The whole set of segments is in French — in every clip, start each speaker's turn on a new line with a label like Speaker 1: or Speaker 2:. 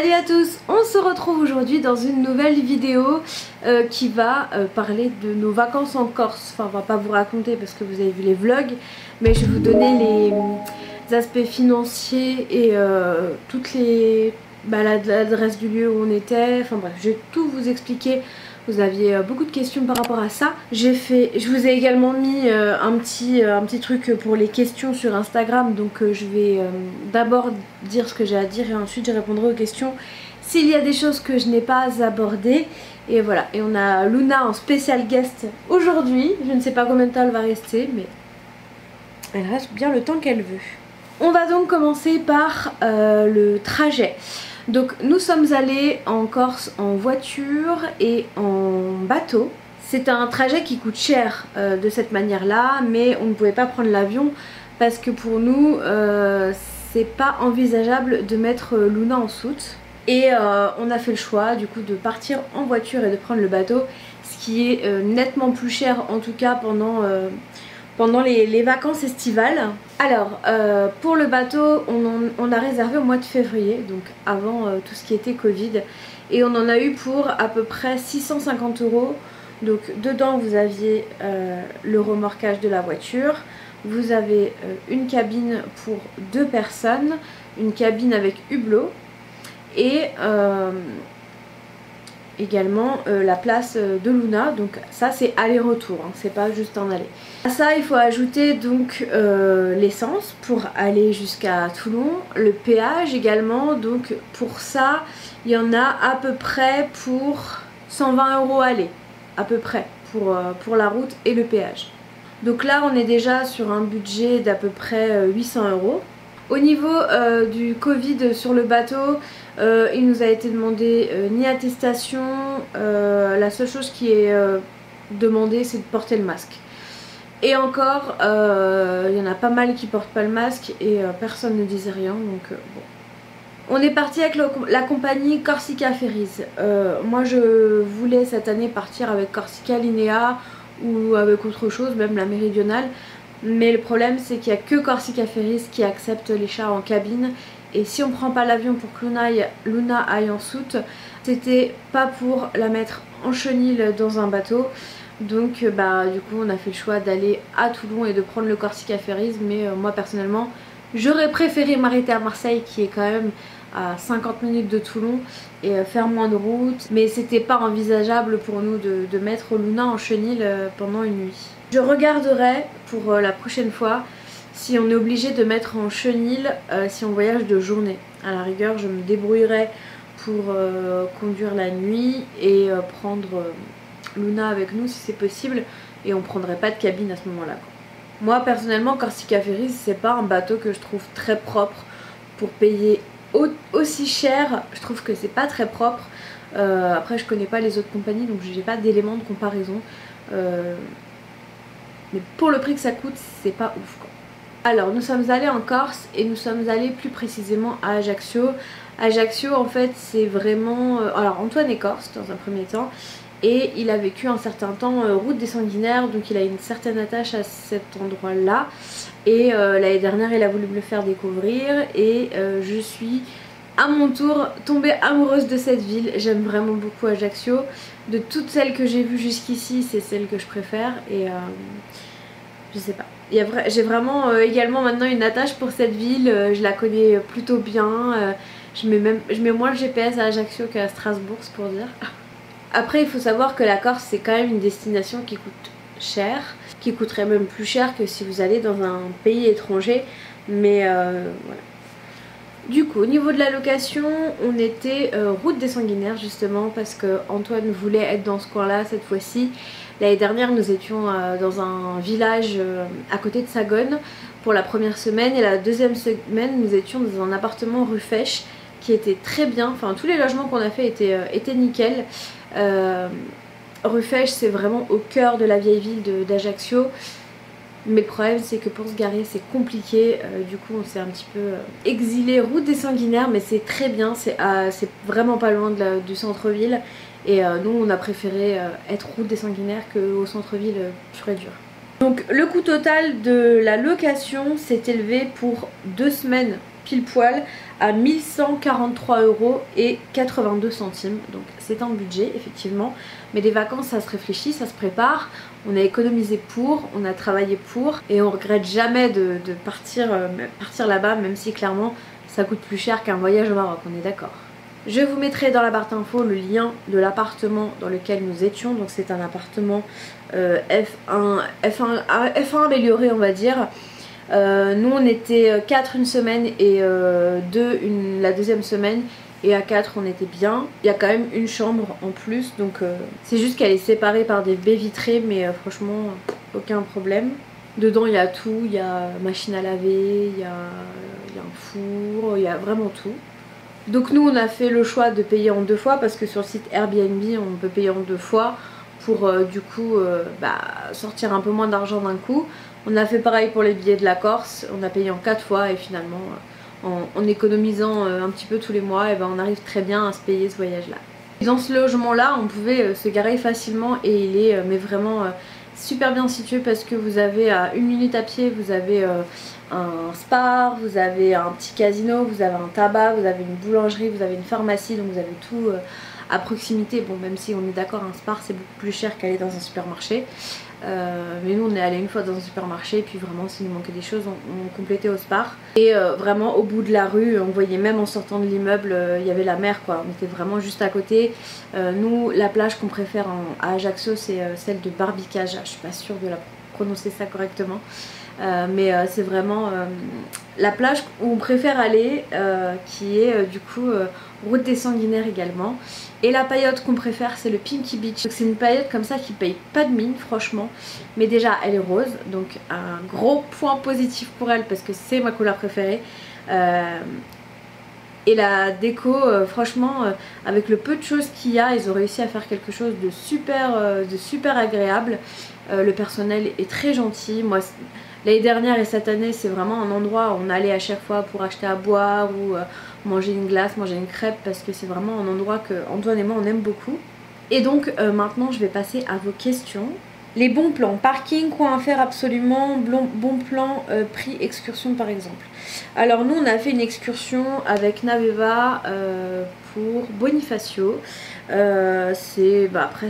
Speaker 1: Salut à tous, on se retrouve aujourd'hui dans une nouvelle vidéo qui va parler de nos vacances en Corse. Enfin, on va pas vous raconter parce que vous avez vu les vlogs, mais je vais vous donner les aspects financiers et toutes les l'adresse du lieu où on était. Enfin bref, je vais tout vous expliquer. Vous aviez beaucoup de questions par rapport à ça. Je vous ai également mis un petit truc pour les questions sur Instagram. Donc je vais d'abord dire ce que j'ai à dire et ensuite je répondrai aux questions s'il y a des choses que je n'ai pas abordées. Et voilà, et on a Luna en spécial guest aujourd'hui. Je ne sais pas combien de temps elle va rester, mais elle reste bien le temps qu'elle veut. On va donc commencer par le trajet. Donc nous sommes allés en Corse en voiture et en bateau. C'est un trajet qui coûte cher de cette manière là, mais on ne pouvait pas prendre l'avion parce que pour nous c'est pas envisageable de mettre Luna en soute. Et on a fait le choix du coup de partir en voiture et de prendre le bateau, ce qui est nettement plus cher en tout cas pendant les vacances estivales. Alors pour le bateau on a réservé au mois de février, donc avant tout ce qui était Covid, et on en a eu pour à peu près 650 €. Donc dedans vous aviez le remorquage de la voiture, vous avez une cabine pour 2 personnes, une cabine avec hublot et également la place de Luna. Donc ça c'est aller-retour, hein, c'est pas juste un aller. À ça il faut ajouter donc l'essence pour aller jusqu'à Toulon, le péage également. Donc pour ça il y en a à peu près pour 120 € aller, à peu près pour la route et le péage. Donc là on est déjà sur un budget d'à peu près 800 €. Au niveau du Covid sur le bateau, il nous a été demandé ni attestation, la seule chose qui est demandée c'est de porter le masque. Et encore, il y en a pas mal qui portent pas le masque et personne ne disait rien, donc bon. On est parti avec la compagnie Corsica Ferries. Moi je voulais cette année partir avec Corsica Linea ou avec autre chose, même la méridionale. Mais le problème c'est qu'il n'y a que Corsica Ferries qui accepte les chats en cabine. Et si on prend pas l'avion pour que Luna aille en soute, c'était pas pour la mettre en chenille dans un bateau. Donc du coup on a fait le choix d'aller à Toulon et de prendre le Corsica Ferries. Mais moi personnellement j'aurais préféré m'arrêter à Marseille qui est quand même à 50 minutes de Toulon et faire moins de route. Mais c'était pas envisageable pour nous de mettre Luna en chenille pendant une nuit. Je regarderai pour la prochaine fois si on est obligé de mettre en chenille si on voyage de journée. À la rigueur je me débrouillerai pour conduire la nuit et prendre Luna avec nous si c'est possible, et on prendrait pas de cabine à ce moment là. Moi personnellement Corsica Ferries c'est pas un bateau que je trouve très propre pour payer aussi cher. Je trouve que c'est pas très propre. Après je connais pas les autres compagnies donc j'ai pas d'éléments de comparaison. Mais pour le prix que ça coûte c'est pas ouf quoi. Alors nous sommes allés en Corse et nous sommes allés plus précisément à Ajaccio. Ajaccio en fait c'est vraiment... Alors Antoine est corse dans un premier temps et il a vécu un certain temps route des Sanguinaires, donc il a une certaine attache à cet endroit là. Et l'année dernière il a voulu me le faire découvrir et je suis à mon tour tombée amoureuse de cette ville. J'aime vraiment beaucoup Ajaccio. De toutes celles que j'ai vues jusqu'ici c'est celle que je préfère et je sais pas. J'ai vraiment également maintenant une attache pour cette ville, je la connais plutôt bien. Je mets moins le GPS à Ajaccio qu'à Strasbourg, c'est pour dire. Après il faut savoir que la Corse c'est quand même une destination qui coûte cher, qui coûterait même plus cher que si vous allez dans un pays étranger. Mais voilà. Du coup au niveau de la location on était route des Sanguinaires justement parce que Antoine voulait être dans ce coin là cette fois-ci. L'année dernière nous étions dans un village à côté de Sagone pour la première semaine, et la deuxième semaine nous étions dans un appartement rue Fèche qui était très bien. Enfin tous les logements qu'on a fait étaient nickel. Rue Fèche c'est vraiment au cœur de la vieille ville d'Ajaccio. Mais le problème c'est que pour se garer c'est compliqué, du coup on s'est un petit peu exilé route des Sanguinaires, mais c'est très bien, c'est vraiment pas loin du centre-ville. Et nous on a préféré être route des Sanguinaires qu'au centre-ville pur et dur. Donc le coût total de la location s'est élevé pour 2 semaines pile poil à 1143 € et 82 centimes. Donc c'est un budget effectivement, mais les vacances ça se réfléchit, ça se prépare. On a économisé pour, on a travaillé pour, et on regrette jamais de partir là-bas, même si clairement ça coûte plus cher qu'un voyage au Maroc, on est d'accord. Je vous mettrai dans la barre d'infos le lien de l'appartement dans lequel nous étions. Donc c'est un appartement F1 amélioré, on va dire. Nous on était 4 une semaine et 2 la deuxième semaine. Et à 4 on était bien. Il y a quand même une chambre en plus. Donc c'est juste qu'elle est séparée par des baies vitrées. Mais franchement aucun problème. Dedans il y a tout. Il y a machine à laver, il y a un four, il y a vraiment tout. Donc nous on a fait le choix de payer en 2 fois parce que sur le site Airbnb on peut payer en 2 fois pour du coup sortir un peu moins d'argent d'un coup. On a fait pareil pour les billets de la Corse, on a payé en 4 fois et finalement en économisant un petit peu tous les mois, et ben on arrive très bien à se payer ce voyage là. Dans ce logement là on pouvait se garer facilement et il est mais vraiment super bien situé parce que vous avez à 1 minute à pied, vous avez un Spar, vous avez un petit casino, vous avez un tabac, vous avez une boulangerie, vous avez une pharmacie, donc vous avez tout à proximité. Bon, même si on est d'accord, un Spar c'est beaucoup plus cher qu'aller dans un supermarché, mais nous on est allé une fois dans un supermarché et puis vraiment s'il nous manquait des choses on complétait au Spar. Et vraiment au bout de la rue, on voyait même en sortant de l'immeuble, il y avait la mer quoi, on était vraiment juste à côté. Nous la plage qu'on préfère à Ajaccio c'est celle de Barbicage, je suis pas sûre de la prononcer ça correctement. Mais c'est vraiment la plage où on préfère aller, qui est du coup route des Sanguinaires également. Et la paillote qu'on préfère c'est le Pinky Beach. C'est une paillote comme ça qui paye pas de mine franchement, mais déjà elle est rose, donc un gros point positif pour elle parce que c'est ma couleur préférée. Et la déco, franchement, avec le peu de choses qu'il y a, ils ont réussi à faire quelque chose de super agréable. Le personnel est très gentil. Moi, l'année dernière et cette année, c'est vraiment un endroit où on allait à chaque fois pour acheter à boire ou manger une glace, manger une crêpe, parce que c'est vraiment un endroit que Antoine et moi on aime beaucoup. Et donc maintenant, je vais passer à vos questions. Les bons plans, parking, quoi à faire absolument, bon plan, prix excursion par exemple. Alors nous on a fait une excursion avec Naveva pour Bonifacio. Après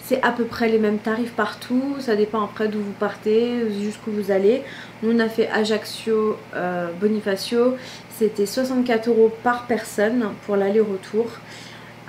Speaker 1: c'est à peu près les mêmes tarifs partout, ça dépend après d'où vous partez, jusqu'où vous allez. Nous on a fait Ajaccio, Bonifacio, c'était 64 € par personne pour l'aller-retour.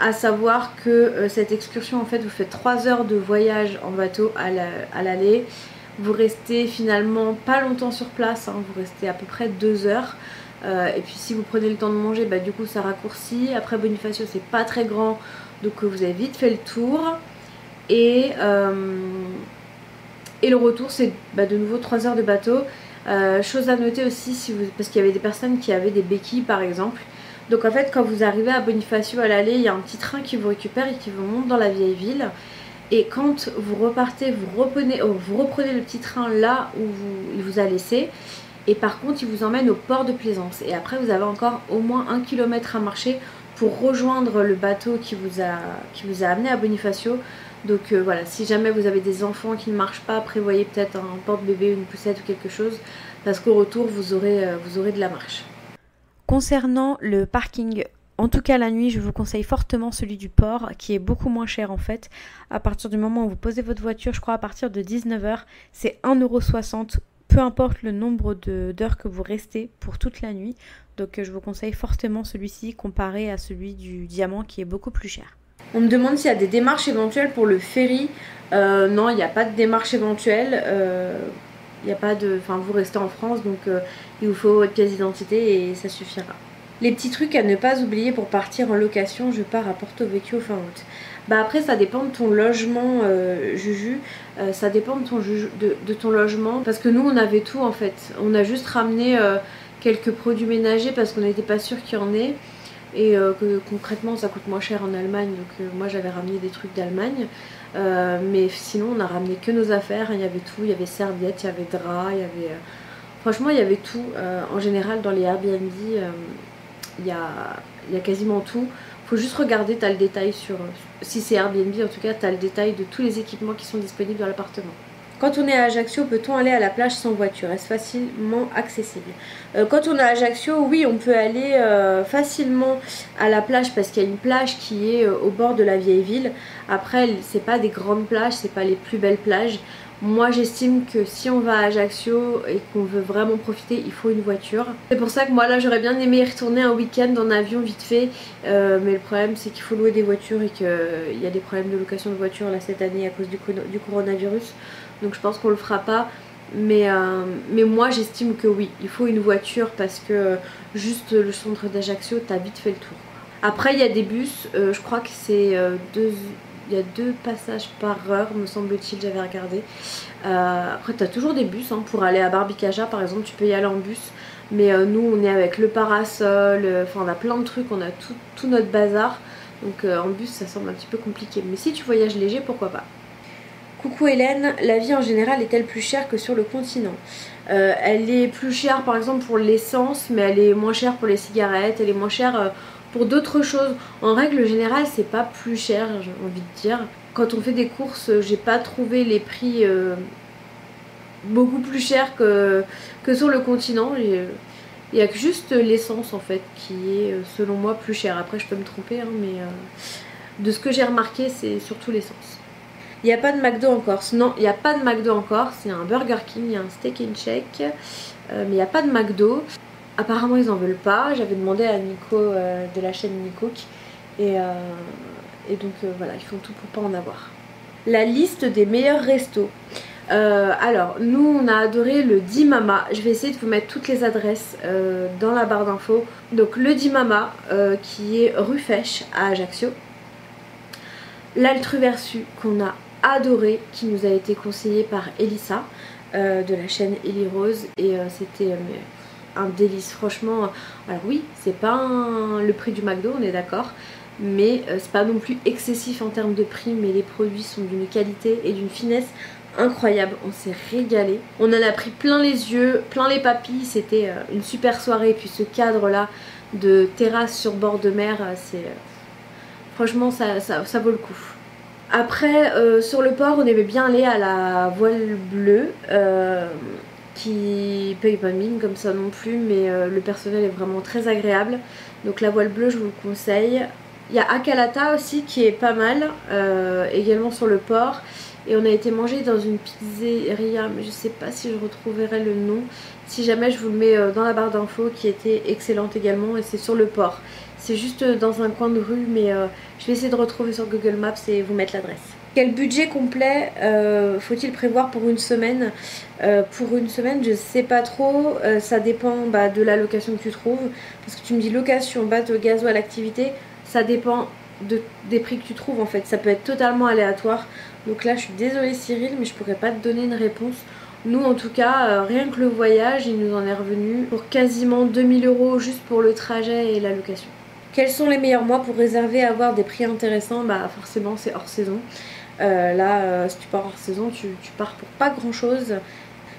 Speaker 1: À savoir que cette excursion en fait vous faites 3 heures de voyage en bateau à l'aller. Vous restez finalement pas longtemps sur place, hein, vous restez à peu près 2 heures. Et puis si vous prenez le temps de manger, bah, du coup ça raccourcit. Après Bonifacio c'est pas très grand, donc vous avez vite fait le tour. Et le retour c'est de nouveau 3 heures de bateau. Chose à noter aussi, parce qu'il y avait des personnes qui avaient des béquilles par exemple. Donc en fait quand vous arrivez à Bonifacio à l'aller, il y a un petit train qui vous récupère et qui vous monte dans la vieille ville. Et quand vous repartez, vous reprenez le petit train là où il vous a laissé. Et par contre il vous emmène au port de Plaisance. Et après vous avez encore au moins 1 km à marcher pour rejoindre le bateau qui vous a amené à Bonifacio. Donc voilà, si jamais vous avez des enfants qui ne marchent pas, prévoyez peut-être un porte-bébé, une poussette ou quelque chose. Parce qu'au retour vous aurez de la marche. Concernant le parking, en tout cas la nuit, je vous conseille fortement celui du port qui est beaucoup moins cher en fait. À partir du moment où vous posez votre voiture, je crois à partir de 19 h, c'est 1,60 €, peu importe le nombre d'heures que vous restez pour toute la nuit. Donc je vous conseille fortement celui-ci comparé à celui du Diamant qui est beaucoup plus cher. On me demande s'il y a des démarches éventuelles pour le ferry. Non, il n'y a pas de démarche éventuelle. Il n'y a pas de... Enfin, vous restez en France, donc il vous faut votre pièce d'identité et ça suffira. Les petits trucs à ne pas oublier pour partir en location, je pars à Porto Vecchio fin août. Bah après ça dépend de ton logement Juju, ça dépend de ton logement. Parce que nous on avait tout en fait, on a juste ramené quelques produits ménagers parce qu'on n'était pas sûr qu'il y en ait. Et que concrètement ça coûte moins cher en Allemagne, donc moi j'avais ramené des trucs d'Allemagne. Mais sinon on a ramené que nos affaires, il y avait tout, il y avait serviettes, il y avait draps, il y avait... franchement il y avait tout, en général dans les Airbnb il y a quasiment tout. Faut juste regarder, tu as le détail sur... Si c'est Airbnb en tout cas, tu as le détail de tous les équipements qui sont disponibles dans l'appartement. Quand on est à Ajaccio, peut-on aller à la plage sans voiture? Est-ce facilement accessible? Quand on est à Ajaccio, oui, on peut aller facilement à la plage parce qu'il y a une plage qui est au bord de la vieille ville. Après, c'est pas des grandes plages, c'est pas les plus belles plages. Moi j'estime que si on va à Ajaccio et qu'on veut vraiment profiter, il faut une voiture. C'est pour ça que moi là j'aurais bien aimé y retourner un week-end en avion vite fait, mais le problème c'est qu'il faut louer des voitures et qu'il y a des problèmes de location de voitures là cette année à cause du coronavirus. Donc je pense qu'on le fera pas. Mais moi j'estime que oui, il faut une voiture parce que juste le centre d'Ajaccio, t'as vite fait le tour. Après il y a des bus, je crois que c'est il y a 2 passages par heure me semble-t-il, j'avais regardé. Après tu as toujours des bus hein, pour aller à Barbicaja par exemple, tu peux y aller en bus. Mais nous on est avec le parasol, enfin on a plein de trucs, on a tout notre bazar. Donc en bus ça semble un petit peu compliqué. Mais si tu voyages léger, pourquoi pas. Coucou Hélène, la vie en général est-elle plus chère que sur le continent? Elle est plus chère par exemple pour l'essence, mais elle est moins chère pour les cigarettes, elle est moins chère pour d'autres choses. En règle générale, c'est pas plus cher, j'ai envie de dire. Quand on fait des courses, j'ai pas trouvé les prix beaucoup plus chers que sur le continent. Il y a que juste l'essence en fait qui est selon moi plus chère. Après je peux me tromper hein, mais de ce que j'ai remarqué c'est surtout l'essence. Il n'y a pas de McDo en Corse. Non, il n'y a pas de McDo en Corse. Il y a un Burger King, il y a un Steak and Shake. Mais il n'y a pas de McDo. Apparemment, ils en veulent pas. J'avais demandé à Nico de la chaîne Nicook. Et donc voilà, ils font tout pour pas en avoir. La liste des meilleurs restos. Alors, nous, on a adoré le Dimama. Je vais essayer de vous mettre toutes les adresses dans la barre d'infos. Donc, le Dimama, qui est rue Fèche à Ajaccio. L'Altruversu, qu'on a adoré, qui nous a été conseillé par Elissa de la chaîne Ellie Rose et c'était un délice franchement. Alors oui c'est pas le prix du McDo on est d'accord, mais c'est pas non plus excessif en termes de prix, mais les produits sont d'une qualité et d'une finesse incroyable, on s'est régalé, on en a pris plein les yeux, plein les papilles, c'était une super soirée. Et puis ce cadre là de terrasse sur bord de mer, c'est franchement ça vaut le coup. Après sur le port on aimait bien aller à la Voile Bleue qui paye pas de mine comme ça non plus, mais le personnel est vraiment très agréable. Donc la Voile Bleue je vous le conseille. Il y a Akalata aussi qui est pas mal également sur le port. Et on a été manger dans une pizzeria, mais je sais pas si je retrouverai le nom. Si jamais je vous le mets dans la barre d'infos, qui était excellente également, et c'est sur le port. C'est juste dans un coin de rue, mais je vais essayer de retrouver sur Google Maps et vous mettre l'adresse. Quel budget complet faut-il prévoir pour une semaine? Pour une semaine, je sais pas trop, ça dépend de la location que tu trouves. Parce que tu me dis location, bateau, gasoil, activité, ça dépend des prix que tu trouves en fait. Ça peut être totalement aléatoire. Donc là je suis désolée Cyril, mais je pourrais pas te donner une réponse. Nous en tout cas, rien que le voyage, il nous en est revenu pour quasiment 2000 € juste pour le trajet et la location. Quels sont les meilleurs mois pour réserver et avoir des prix intéressants? Forcément c'est hors saison. Si tu pars hors saison, tu pars pour pas grand chose.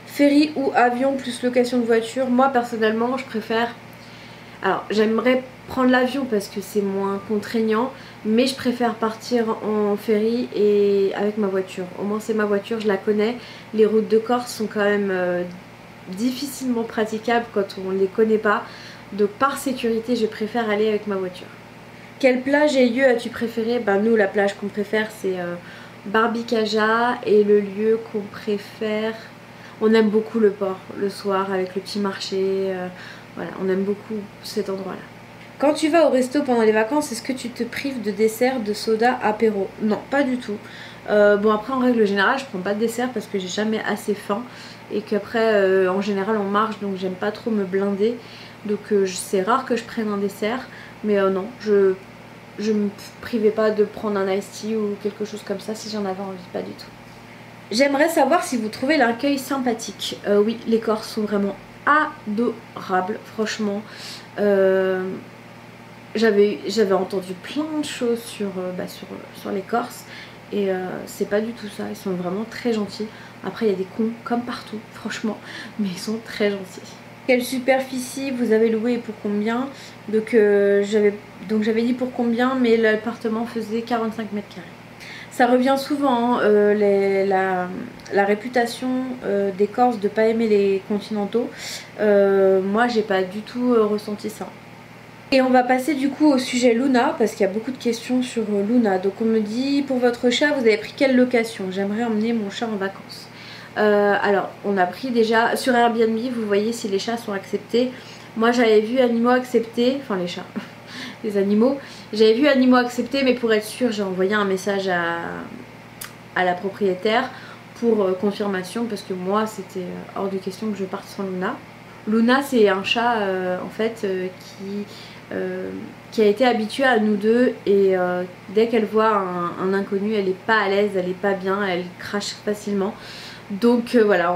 Speaker 1: Ferry ou avion plus location de voiture, moi personnellement je préfère... Alors j'aimerais prendre l'avion parce que c'est moins contraignant, mais je préfère partir en ferry et avec ma voiture. Au moins c'est ma voiture, je la connais. Les routes de Corse sont quand même difficilement praticables quand on ne les connaît pas. Donc par sécurité je préfère aller avec ma voiture. Quelle plage et lieu as-tu préféré? Nous la plage qu'on préfère c'est Barbicaja, et le lieu qu'on préfère... On aime beaucoup le port le soir avec le petit marché. Voilà, on aime beaucoup cet endroit là. Quand tu vas au resto pendant les vacances, est-ce que tu te prives de dessert, de soda, apéro? Non, pas du tout. Bon après en règle générale je prends pas de dessert parce que j'ai jamais assez faim. Et qu'après en général on marche, donc j'aime pas trop me blinder. Donc c'est rare que je prenne un dessert. Mais non, je me privais pas de prendre un iced tea ou quelque chose comme ça si j'en avais envie, pas du tout. J'aimerais savoir si vous trouvez l'accueil sympathique. Oui, les Corses sont vraiment adorables, franchement. J'avais entendu plein de choses sur les Corses et c'est pas du tout ça, ils sont vraiment très gentils. Après il y a des cons comme partout, franchement, mais ils sont très gentils. Quelle superficie vous avez loué et pour combien? Donc j'avais dit pour combien, mais l'appartement faisait 45 mètres carrés. Ça revient souvent, hein, la réputation des Corses de pas aimer les continentaux. Moi j'ai pas du tout ressenti ça. Et on va passer du coup au sujet Luna, parce qu'il y a beaucoup de questions sur Luna. Donc on me dit, pour votre chat vous avez pris quelle location? J'aimerais emmener mon chat en vacances. Alors on a pris déjà sur Airbnb, vous voyez si les chats sont acceptés. Moi j'avais vu animaux acceptés, enfin les chats, les animaux. J'avais vu animaux acceptés, mais pour être sûre j'ai envoyé un message à la propriétaire pour confirmation, parce que moi c'était hors de question que je parte sans Luna. Luna c'est un chat en fait qui a été habituée à nous deux, et dès qu'elle voit un inconnu elle est pas à l'aise, elle est pas bien, elle crache facilement. Donc voilà,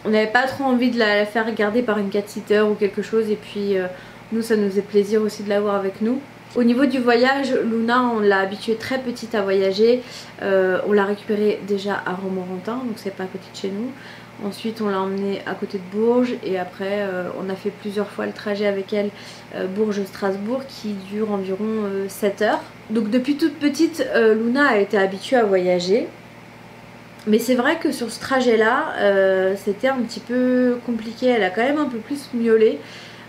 Speaker 1: on n'avait pas trop envie de la faire garder par une cat-sitter ou quelque chose, et puis nous ça nous faisait plaisir aussi de l'avoir avec nous. Au niveau du voyage, Luna on l'a habituée très petite à voyager. On l'a récupérée déjà à Romorantin, donc c'est pas à côté de chez nous. Ensuite on l'a emmenée à côté de Bourges, et après on a fait plusieurs fois le trajet avec elle Bourges-Strasbourg, qui dure environ 7 heures. Donc depuis toute petite Luna a été habituée à voyager. Mais c'est vrai que sur ce trajet là c'était un petit peu compliqué, elle a quand même un peu plus miaulé.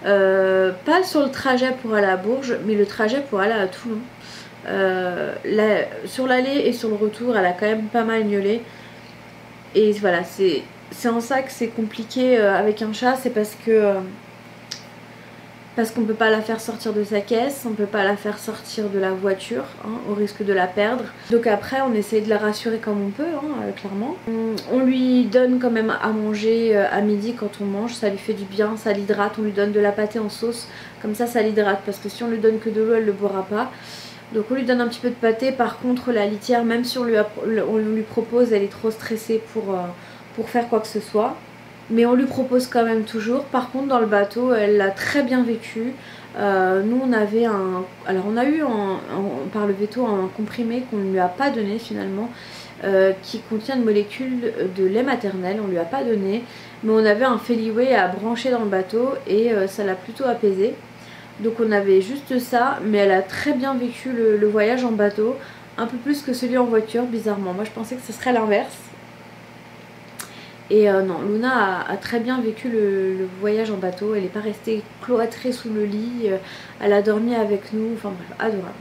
Speaker 1: Pas sur le trajet pour aller à Bourges, mais le trajet pour aller à Toulon. Sur l'aller et sur le retour elle a quand même pas mal miaulé. Et voilà, c'est en ça que c'est compliqué avec un chat, c'est parce qu'on peut pas la faire sortir de sa caisse, on peut pas la faire sortir de la voiture, hein, au risque de la perdre. Donc après on essaye de la rassurer comme on peut, hein, clairement. On lui donne quand même à manger à midi quand on mange, ça lui fait du bien, ça l'hydrate. On lui donne de la pâtée en sauce, comme ça l'hydrate, parce que si on lui donne que de l'eau elle ne boira pas. Donc on lui donne un petit peu de pâtée. Par contre la litière, même si on lui propose, elle est trop stressée pour faire quoi que ce soit. Mais on lui propose quand même toujours. Par contre dans le bateau elle l'a très bien vécu. Nous on avait alors on a eu par le veto un comprimé qu'on ne lui a pas donné finalement, qui contient une molécule de lait maternel. On lui a pas donné, mais on avait un Feliway à brancher dans le bateau, et ça l'a plutôt apaisé. Donc on avait juste ça, mais elle a très bien vécu le voyage en bateau. Un peu plus que celui en voiture, bizarrement. Moi je pensais que ce serait l'inverse. Et non, Luna a très bien vécu le voyage en bateau. Elle n'est pas restée cloîtrée sous le lit, elle a dormi avec nous, enfin bref, adorable.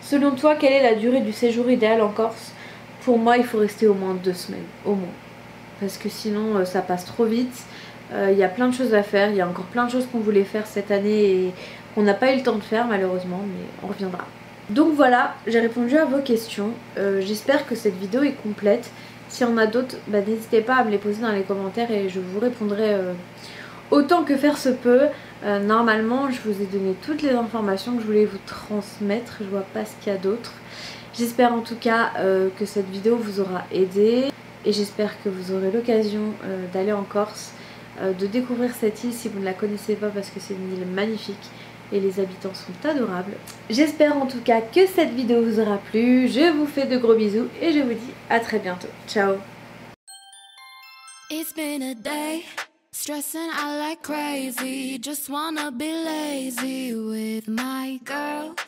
Speaker 1: Selon toi, quelle est la durée du séjour idéal en Corse? Pour moi il faut rester au moins 2 semaines, au moins. Parce que sinon ça passe trop vite. Il y a plein de choses à faire, il y a encore plein de choses qu'on voulait faire cette année et qu'on n'a pas eu le temps de faire malheureusement, mais on reviendra. Donc voilà, j'ai répondu à vos questions. J'espère que cette vidéo est complète. S'il y en a d'autres, bah, n'hésitez pas à me les poser dans les commentaires et je vous répondrai autant que faire se peut. Normalement je vous ai donné toutes les informations que je voulais vous transmettre, je vois pas ce qu'il y a d'autre. J'espère en tout cas que cette vidéo vous aura aidé, et j'espère que vous aurez l'occasion d'aller en Corse, de découvrir cette île si vous ne la connaissez pas, parce que c'est une île magnifique et les habitants sont adorables. J'espère en tout cas que cette vidéo vous aura plu. Je vous fais de gros bisous et je vous dis à très bientôt. Ciao. It's been a day, stressing out like crazy, just wanna be lazy with my girls.